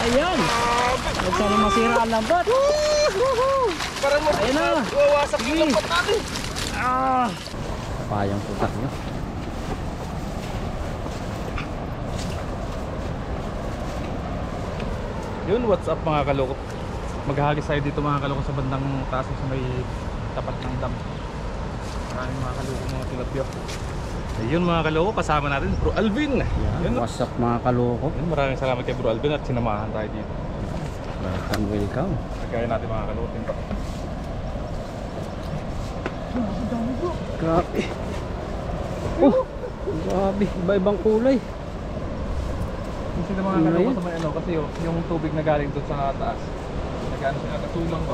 Ayan. Huwag sana masira ang lambat. Parang mawawasak yung lambat natin. Payang putak nyo. Yun, what's up mga kaloko. Maghahagis tayo dito mga kaloko sa bandang taas sa may tapat ng dam. Maraming mga kaloko, mga tilapia. Ayun mga kaloko, kasama natin Bro Alvin. Yan, what's up mga kaloko. Yun, maraming salamat kay Bro Alvin at sinamahan tayo dito. Welcome. Nagkaya natin mga kaloko. Grabe. Oh, grabe. Iba-ibang kulay. Yung sila mga kaloko sa may ano, kasi yung tubig na galing doon sa taas. Nagano sila, kasulang ba?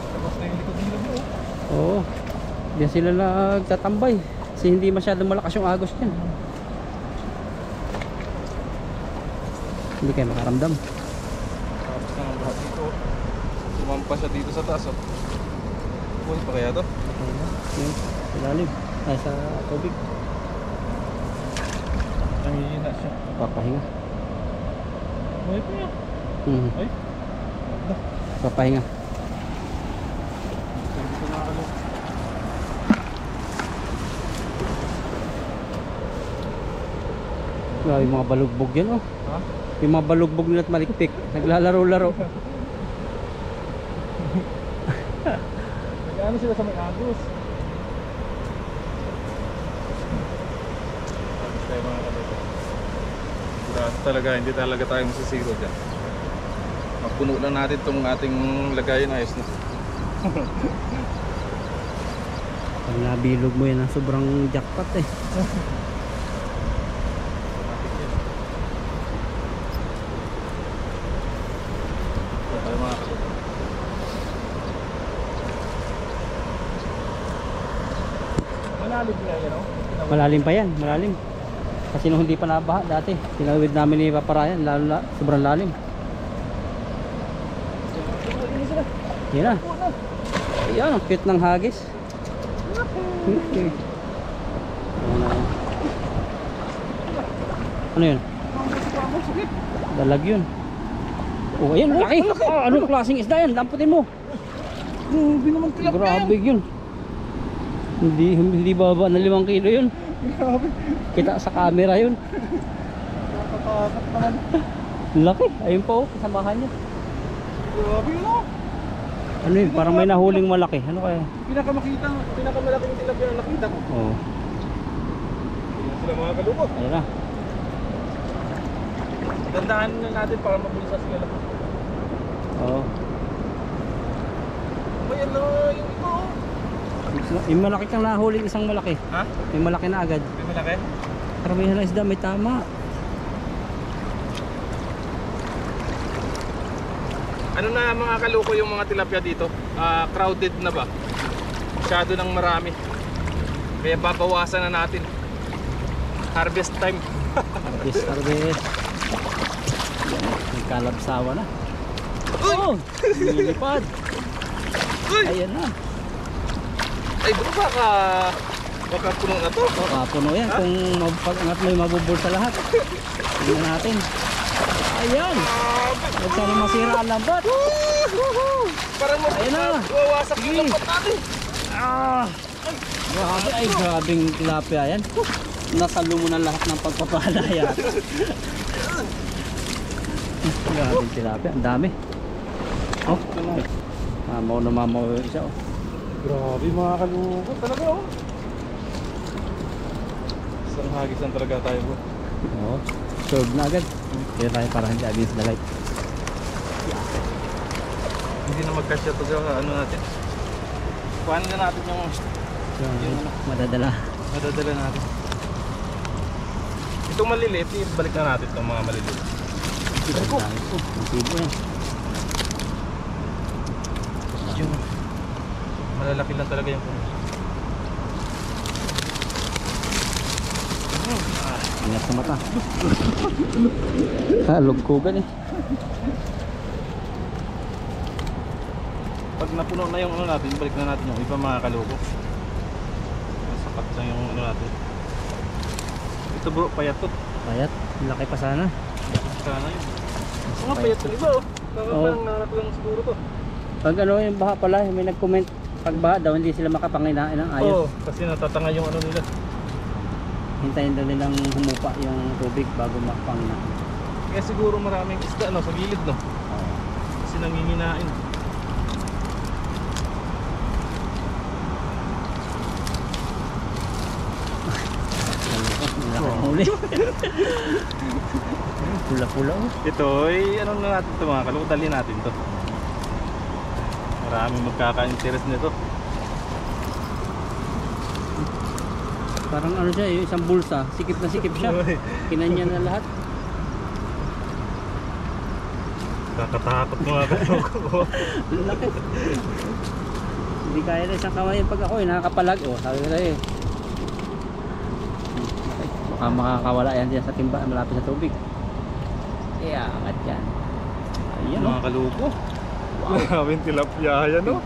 Tapos na yung likod nila mo. Oo. Diyan sila nagtatambay. Kasi hindi masyadong malakas yung agos niyan. Hindi kayo makaramdam. Tapos na ang lahat dito. Sumampa siya dito sa taas. Uy, pa kaya to? Yun, ilalim. Ay, sa tubig. Nangihina siya. Papahinga. Uy, pa yan. Ay. Papahinga. Dito mga kaloko. Grabe yung mga balugbog yan, oh. Ha? Yung mga balugbog nila at malikpik. Naglalaro-laro. Nag-ano sila sa may agos. Agos tayo mga kaloko. Sigurado talaga, hindi talaga tayo masisiro dyan. Mapuno lang natin itong ating lagayan, ayos na. Pag nabilog mo yan, sobrang jackpot eh. Malalim na yan, no? Malalim pa yan, malalim. Kasi nung hindi pa nabaha dati, tinawid namin ni Paparayan, lalo sobrang lalim. Yan na. Ayan, ang cute ng hagis. Ano yun? Dalag yun. Oh, ayan, laki. Anong klaseng isda yan? Lamputin mo. Grabe naman tilapia. Grabe yun. Hindi baba na 5 kilo yun. Grabe. Kita sa camera yun. Nakatakot naman. Laki. Ayun pa, oh, kasamahan niya. Grabe yun, oh. Ano yun? Parang may nahuling malaki. Ano kaya? Pinakamalaking tilapia na nakita ko. Oo. Yan sila mga kalukot. Ayun na. Dandahan na natin para mabilis sila lahat. Oo. May ano yung ito, oh. Yung malaki kang nahuling isang malaki. Ha? May malaki na agad. May malaki? Karamihan na isda, may tama. Ano na mga kaluko yung mga tilapia dito? Crowded na ba? Masyado ng marami. Kaya babawasan na natin. Harvest time. Harvest. Nagkalabsawa na. Oh! Nilipad. Ayan na. Ay bro, baka puno na to. Oh, puno yan. Kung pag-angat mo yung mabubulsa lahat. Tingnan natin. Ayan. Huwag sana masira ang lambat. Parang mawawasak yung lambat natin. Grabe. Ay, grabing tilapia yan. Nasalo mo na lahat ng pagpapala yan. Grabing tilapia. Ang dami. Oh. Mamaw na mamaw yung isa, oh. Grabe mga kalukot talaga, oh. Isang hagis lang talaga tayo, bro. Oo. Serve na agad. Kaya tayo para hindi against the light. Hindi na magkasya to sa ano natin. Kuhanin na natin yung ano, Madadala natin. Itong maliliit, balik na natin itong mga maliliit. Ang tibo yan. Yung malalaki lang talaga yung puno. Ingat sa mata. Lugkugan eh. Pag napuno na yung ano natin, balik na natin yung iba mga kaluko. Sapat lang yung ano natin. Ito bro, payat to. Payat, laki pa sana. Sana yun. Mga payat yung iba oh. Parang nangarap lang siguro to. Pag ano yung baha pala, may nag-comment. Pag baha daw, hindi sila makapanginain ng ayos. Oo, kasi natatanga yung ano nila. Hintayin daw nilang humupa yung tubig bago makapanginain. Kaya siguro maraming isda no, sa gilid no. Kasi nanginginain. Huli. Pula-pula oh. Ito ay ano na natin ito mga kaloko, dali natin to. Maraming magkaka-interest nito. Parang ano siya, yung isang bulsa, sikip na sikip siya. Kinanya na lahat. Kakatakot mga kaloko. Laki. Hindi kaya na isang kamay pag ako nakakapalag. Oh, sabi ko tayo. Baka makakawala yan dyan sa timba malapit sa tubig. Angat yan. Ayan Mga kaloko. Maraming tilapia yan no.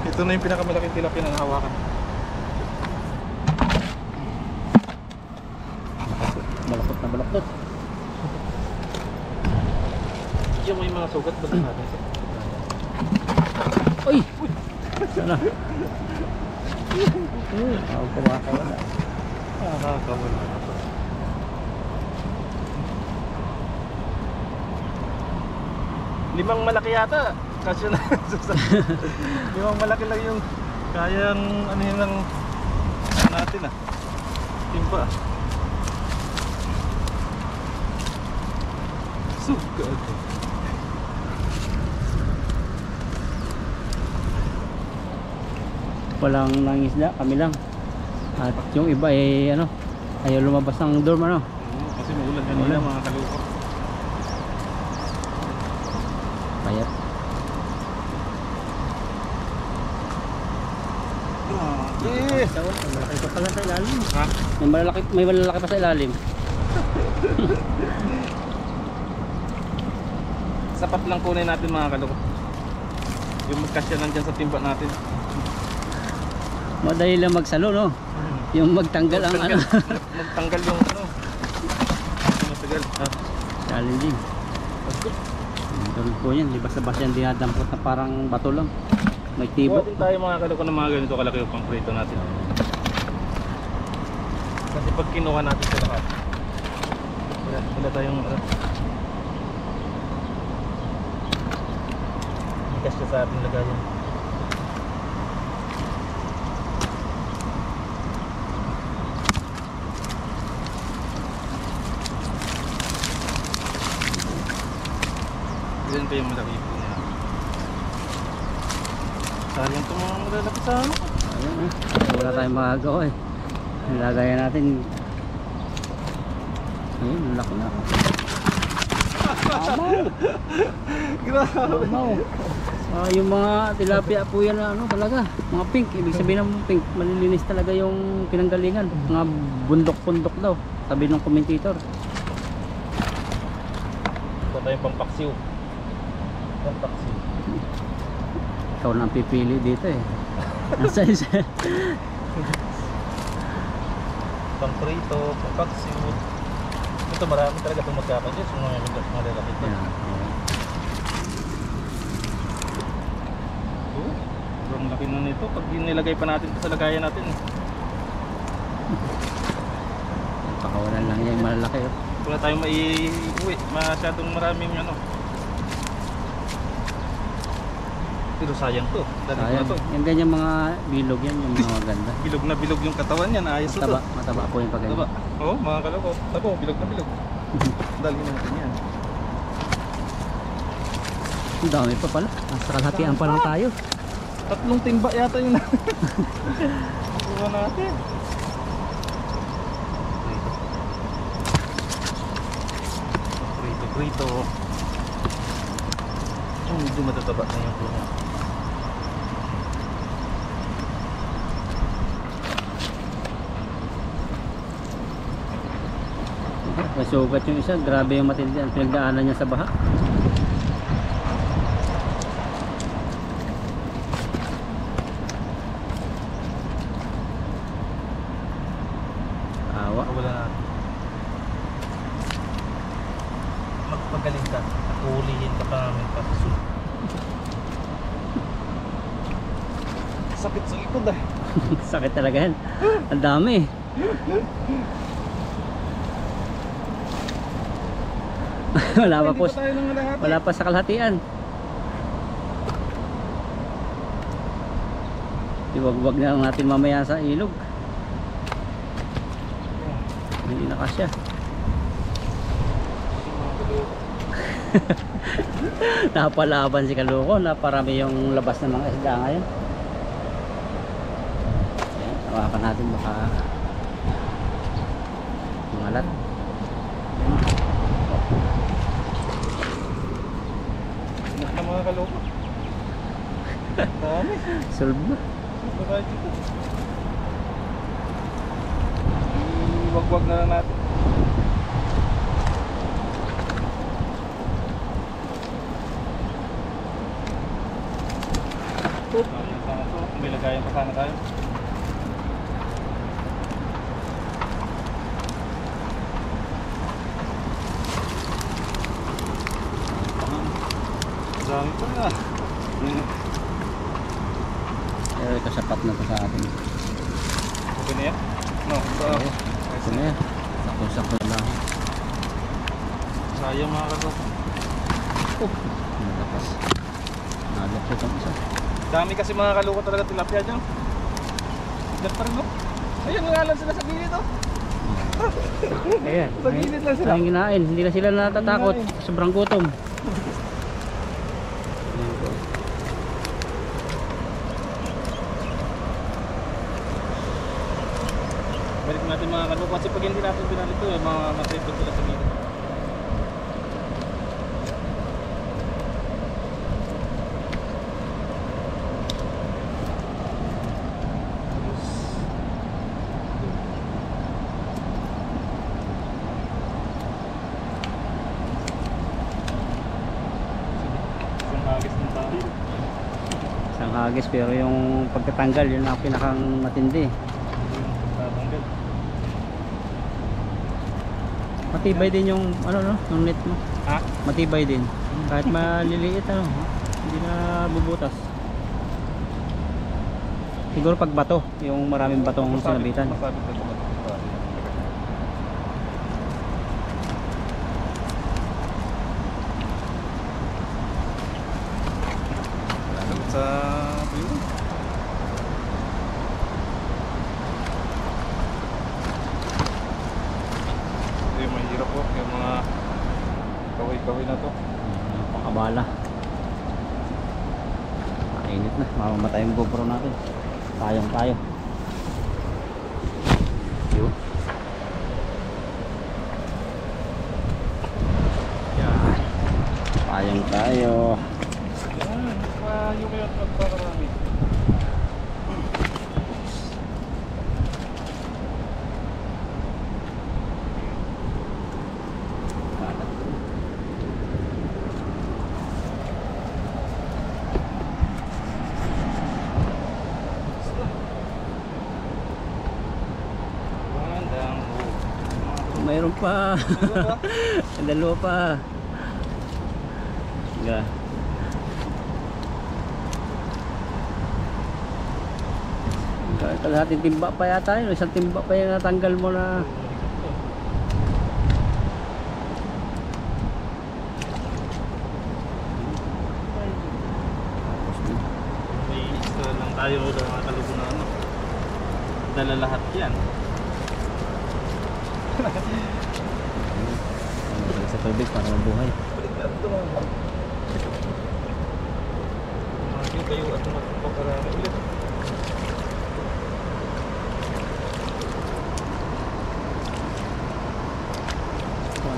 Ito na yung pinakamalaking tilapia na nahawakan. Balakot na balakot. Yung may mga sugat ba natin? Uy! Sana. Ako kumakawala. Nakakawala. Limang malaki yata. Kasi na. Limang malaki lang yung kayang ano yun lang natin ah. Timba. Sugat. Walang nangisda, kami lang. At yung iba eh ano, ayaw lumabas ng dorm ano. Kasi maulan kanina mga kaloko. Payat. Malaki pa pala sa ilalim. Ha? May malalaki pa sa ilalim. Sapat lang kunin natin mga kaloko. Yung magkasya nandyan sa timba natin. Madali lang magsalo no. Yung magtanggal ang ano. Magtanggal yung ano. Matagal. Challenging. Tulad po yan, di basta-basta yan dinadampot na parang bato lang. May tibo. Kuha din tayo mga kaloko ng mga ganito kalaki yung pang-prito natin. Kasi pag kinuha natin sa lahat, wala tayong ikas siya sa ating lagayan. Yan pa yung malaki po niya. Sayang itong mga malalaki sa ano. Ayun eh. Wala tayong magagawa eh. Nilagayan natin. Ayun, laki na. Grabe. Yung mga tilapia po yan na ano talaga. Mga pink. Ibig sabihin ng pink. Malilinis talaga yung pinanggalingan. Mga bundok-bundok daw. Sabi ng commentator. Ito tayong pampaksiw. Pampaksiw. Ikaw na ang pipili dito eh. Nasa isa. Pamprito, pampaksiw. Ito marami talaga itong magkakadya. So mga lalaki ito. Ang laki na nito pag nilagay pa natin sa lagayan natin. Pakawalan lang yan malalaki. Wala tayong maiuwi. Masyadong maraming ano. Pero sayang to. Dali ko na to. Yung ganyan mga bilog yan, yung mga maganda. Bilog na bilog yung katawan yan. Ayos na to. Mataba po yung pagganyan. Mataba. Oo, mga kaloko. Ako, bilog na bilog. Dali natin yan. Ang dami pa pala. Nasa kalahatian pa lang tayo. 3 timba yata yun. Kuha natin. Prito. Oh, medyo matataba na yung puno. May sugat yung isa. Grabe yung matindi ang pinagdaanan niya sa baha. Wala Magaling ka. Nakulihin ka pa namin pa sa sul. Sakit sa likod ah. Sakit talaga yan. Ang dami. Wala pa po. tayo ng lahat. Wala pa sa kalahatian. Iwag-wag na lang natin mamaya sa ilog. Hindi na kasya. Napalaban si Kaloko. Naparami yung labas ng mga isda ngayon. Ayan, hawakan natin baka malat. Inak na mga kaloko. Dami. Solve na. Babae dito. Iwag-wag na lang natin. May lagayan pa sana tayo. Dami pa na. Pero ito sapat na to sa atin. Okay na yan? No, Ito na yan. Sakto-sakto na lang. sayang mga kaloko. Nalapas. Nalapot ang isa. Dami kasi mga kaloko talaga tilapia dyan. Diyan pa rin no? Ayun nga lang sila sa gilid oh. Ayan. Sa gilid lang sila. Ang kinain. Hindi na sila natatakot. Sobrang gutom. Balik natin mga kaloko kasi pag hindi natin binalik ito, matripod sila sa gilid. Isang hagis pero yung pagkatanggal yun ang pinakang matindi. Matibay din yung ano no, yung net mo. Ha? Matibay din. Kahit maliliit ano, hindi na bubutas. Siguro pag bato, yung maraming batong sinabitan. Masabit na ito. Sa yun. Ito yung mahirap po, yung mga kaway-kaway na to. Pakabala. Mainit na, mamamatay yung GoPro natin. Tayong tayo. Yun. Yan. Tayong tayo. Yan, yung kayo at magpakarami. Mayroon pa. Dalawa pa. Nga. Kalahating timba pa yata yun. Isang timba pa yung natanggal mo na. May isa lang tayo sa mga kalubo na ano. Dala lahat yan. Sa tubig para mabuhay. Mga kayo at magpakarami ulit.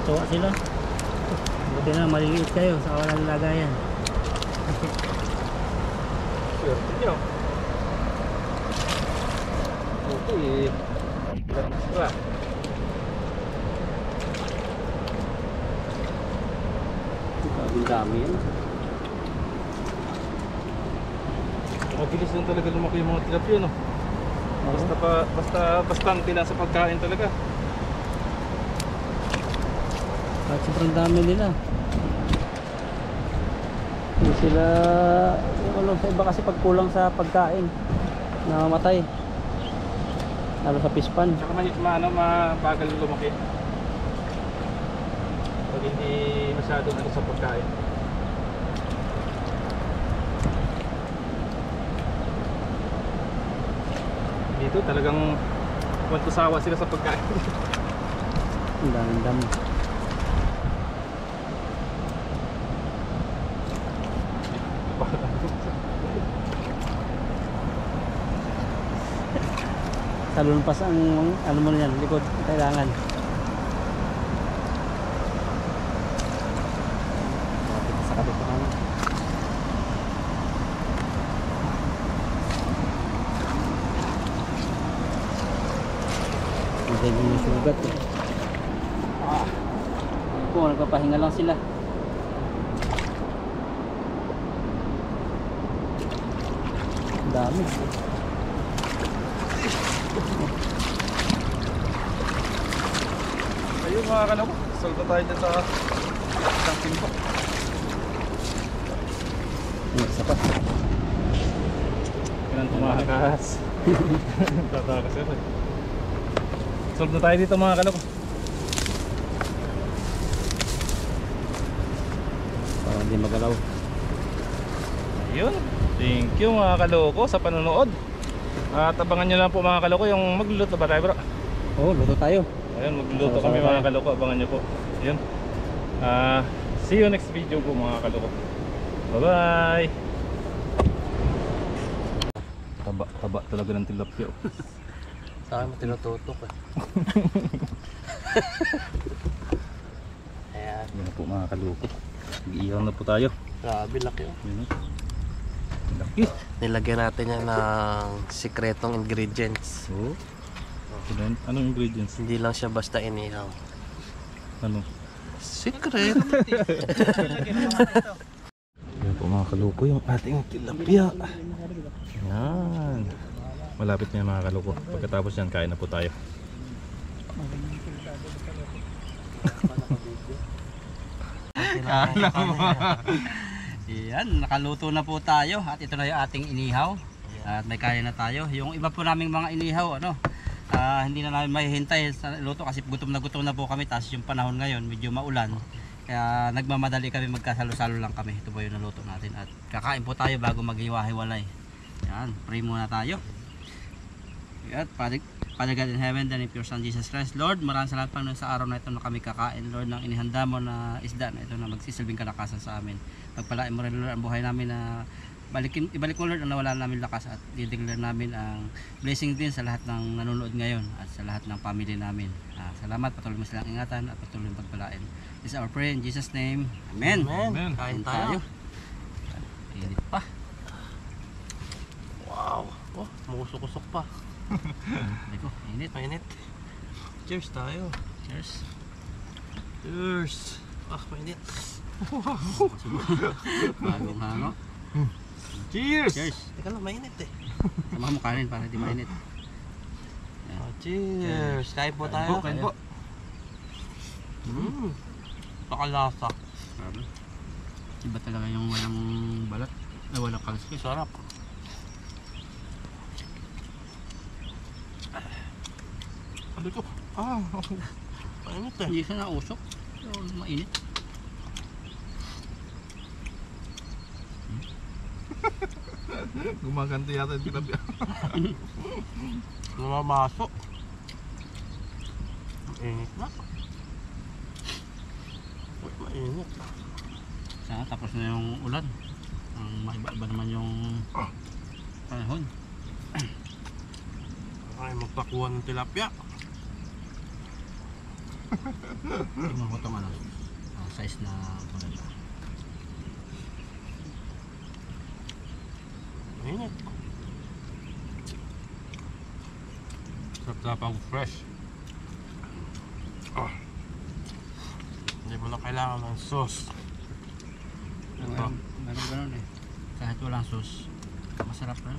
Tuwa sila. Buti na maliliit kayo sa walang lagayan. Swerte nyo. Okay. Extra. Ang dami yan. Mabilis lang talaga lumaki yung mga tilapia no. Basta bastante lang sa pagkain talaga. At sobrang dami nila. Hindi sila, yung ano, sa iba kasi pag kulang sa pagkain, namamatay. Lalo sa pispan. Tsaka mabagal lumaki. Pag hindi masyadong ano sa pagkain. Dito talagang wantusawa sila sa pagkain. Ang daming dami. Salunpas ang ano mo yan, likod, kailangan. Sa kabit pa naman. Hindi yung sugat eh. Po, nagpapahinga lang sila. Ang dami. Ayun mga kaloko, salta tayo dyan sa isang pinto. Isa pa. Kailan tumakas. Tatakas yun eh. Solve na tayo dito mga kaloko. Para hindi magalaw. Ayun. Thank you mga kaloko sa panonood. At abangan nyo lang po mga kaloko yung magluluto ba tayo bro? Oo, luto tayo. Ayun, magluluto kami mga kaloko. Abangan nyo po. Ayun. See you next video po mga kaloko. Bye bye. Taba talaga ng tilapia. Sa akin mo tinututok eh. Ayan. Ayun na po mga kaloko. Mag-ihaw na po tayo. Grabe, laki oh. Ayun. Laki. Nilagyan natin yan ng sikretong ingredients. So, anong ingredients? Hindi lang siya basta inihaw. Ano? Secret! Yan po mga kaloko yung ating tilapia. Yan. Malapit na yan mga kaloko. Pagkatapos yan, kain na po tayo. Yan, nakaluto na po tayo at ito na yung ating inihaw. At may kain na tayo. Yung iba po naming mga inihaw, ano, hindi na namin mahihintay sa luto kasi gutom na po kami. Tapos yung panahon ngayon, medyo maulan. Kaya nagmamadali kami, magkasalo-salo lang kami. Ito po yung naluto natin. At kakain po tayo bago maghiwa-hiwalay. Yan, pray muna tayo. At Father God in heaven, then in pure Son Jesus Christ, Lord, maraming salamat Panginoon sa araw na ito na kami kakain, Lord, ng inihanda mo na isda na ito na magsisilbing kalakasan sa amin. Pagpalain mo rin, Lord, ang buhay namin na ibalik mo, Lord, ang nawala namin lakas at i-declare namin ang blessing din sa lahat ng nanonood ngayon at sa lahat ng family namin. Salamat, patuloy mo silang ingatan at patuloy mo pagpalain. This is our prayer in Jesus' name. Amen. Amen. Kain tayo. Init pa. Wow. Oh, mukusok-kusok pa. Ito, init. Mainit. Cheers tayo. Cheers. Cheers. Mainit. Bagong hango. Cheers! Cheers. Teka lang, mainit eh. Sama mo kanin para di mainit. Cheers. Kain po tayo. Kain po. Pakalasa. Iba talaga yung walang balat. Walang kalsik. Sarap. Ano ito? Mainit eh. Hindi siya nausok. So, mainit. Gumaganti yata yung tilapia. Namamasok. Mainit na. Mainit. Sana tapos na yung ulan. Ang maiba-iba naman yung panahon. Ay, magpakuha ng tilapia. Tingnan ko itong ano, size na maganda. Mainit. Sarap pag fresh. Hindi mo na kailangan ng sauce. Meron ganun eh. Kahit walang sauce, masarap na.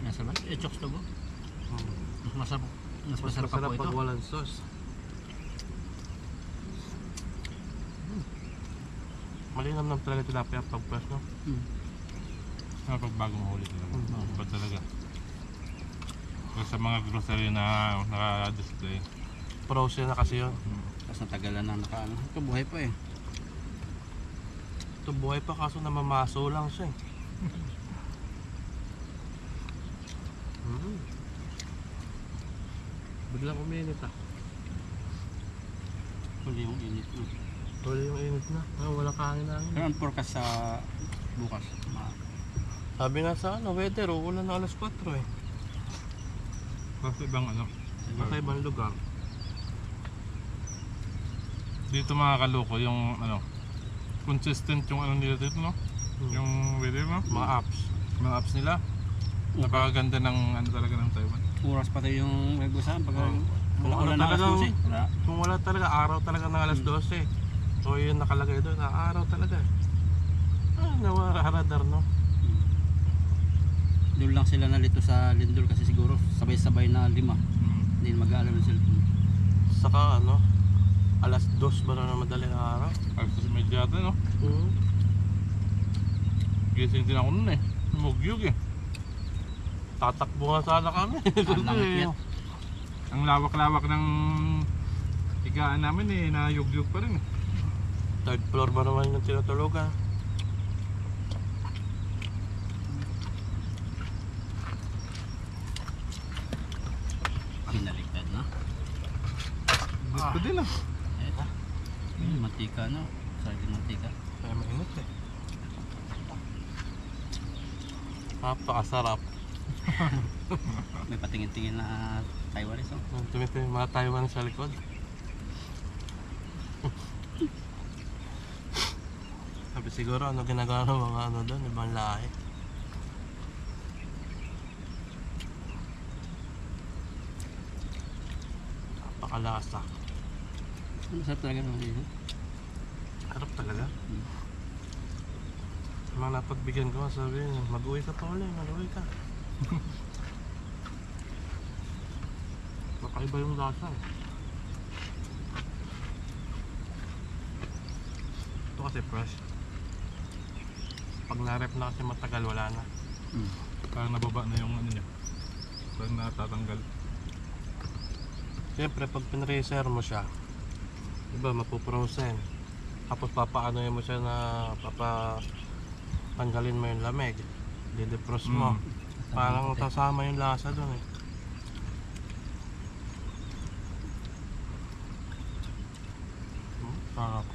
Nasa ba? Chokes to go. Mas masarap pa po ito. Pag walang sauce. Malinam lang talaga tilapia pag press, no? Pag bagong huli talaga. Mm. Iba talaga. Pero sa mga grocery na naka-display. Frozen na kasi yun. Tapos natagalan na nakaano. Ito buhay pa eh. Ito buhay pa kaso namamaso lang siya eh. Biglang uminit ah. Huli yung init. Huli yung init na. Wala kahangin na. Pero ang forecast sa bukas. Sabi nga sa weather, uulan na alas 4 eh. Kasi ibang ano. Nasa ibang lugar. Dito mga kaloko yung ano. Consistent yung ano nila dito, no? Yung weather, no? Mga apps. Mga apps nila. Napakaganda ng ano talaga ng Taiwan. Oras pati yung nagbusahan pag Kung wala wala na alas talagang- 12. Wala. Kung wala talaga, araw talaga ng alas 12. So yun nakalagay doon, na araw talaga. Nawaradar, no? Doon lang sila nalito sa Lindol kasi siguro sabay-sabay na 5. Hindi mag-aalam ng cellphone. Saka ano, alas 2 ba na madaling araw? Alas medyo yata, no? Gising din ako nun eh. Mugyug eh. Tatakbo nga sana kami. Langit. Ang lawak-lawak ng higaan namin eh. Nayugyug pa rin eh. Third floor ba naman yung tinutulugan? Pinaliktad na. Gusto din ah. Eto. Mantika no. Saging mantika. Kaya mainit eh. Napakasarap. May patingin-tingin na Taiwanese oh. Nung tumitin yung mga Taiwan sa likod. Sabi siguro ano ginagawa ng mga ano doon, ibang lahi. Napakalasa. Masarap talaga naman yun. Harap talaga. Mga napagbigyan ko, sabi mag-uwi ka pa ulit, mag-uwi ka. Kakaiba yung lasa eh. Ito kasi fresh. Pag na-rep na kasi matagal, wala na. Parang nababa na yung ano niya. Parang natatanggal. Siyempre, pag pinreser mo siya, diba, mapuprosen. Tapos papaano mo siya na tanggalin mo yung lamig. Didefrost mo. Parang kasama yung lasa dun eh. Sarap.